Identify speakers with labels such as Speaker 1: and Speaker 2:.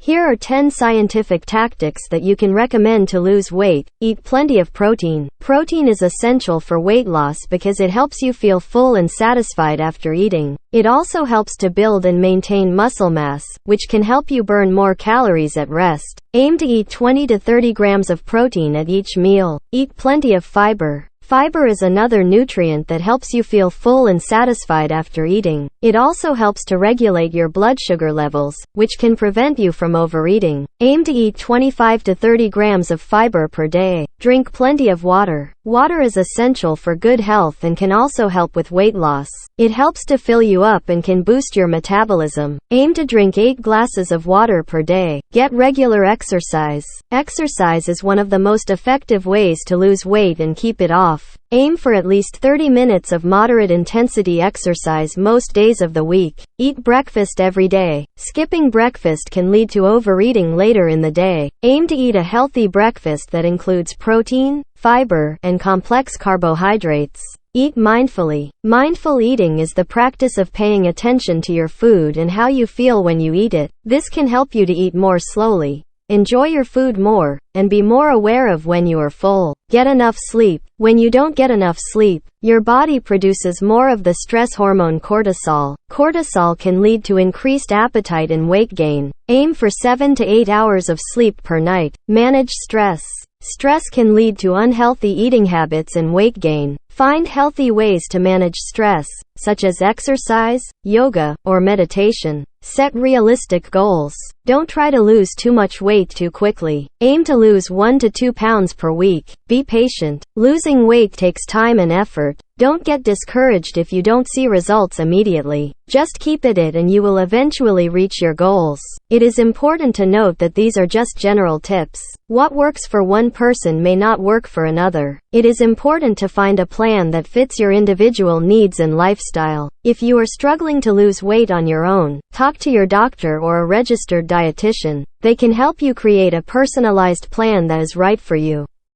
Speaker 1: Here are 10 scientific tactics that you can recommend to lose weight. Eat plenty of protein. Protein is essential for weight loss because it helps you feel full and satisfied after eating. It also helps to build and maintain muscle mass, which can help you burn more calories at rest. Aim to eat 20 to 30 grams of protein at each meal. Eat plenty of fiber. Fiber is another nutrient that helps you feel full and satisfied after eating. It also helps to regulate your blood sugar levels, which can prevent you from overeating. Aim to eat 25 to 30 grams of fiber per day. Drink plenty of water. Water is essential for good health and can also help with weight loss. It helps to fill you up and can boost your metabolism. Aim to drink 8 glasses of water per day. Get regular exercise. Exercise is one of the most effective ways to lose weight and keep it off. Aim for at least 30 minutes of moderate intensity exercise most days of the week. Eat breakfast every day. Skipping breakfast can lead to overeating later in the day. Aim to eat a healthy breakfast that includes protein, fiber, and complex carbohydrates. Eat mindfully. Mindful eating is the practice of paying attention to your food and how you feel when you eat it. This can help you to eat more slowly, enjoy your food more, and be more aware of when you are full. Get enough sleep. When you don't get enough sleep, your body produces more of the stress hormone cortisol. Cortisol can lead to increased appetite and weight gain. Aim for 7 to 8 hours of sleep per night. Manage stress. Stress can lead to unhealthy eating habits and weight gain. Find healthy ways to manage stress, such as exercise, yoga, or meditation. Set realistic goals. Don't try to lose too much weight too quickly. Aim to lose 1 to 2 pounds per week. Be patient. Losing weight takes time and effort. Don't get discouraged if you don't see results immediately. Just keep at it and you will eventually reach your goals. It is important to note that these are just general tips. What works for one person may not work for another. It is important to find a plan that fits your individual needs and lifestyle. If you are struggling to lose weight on your own, talk to your doctor or a registered dietitian. They can help you create a personalized plan that is right for you.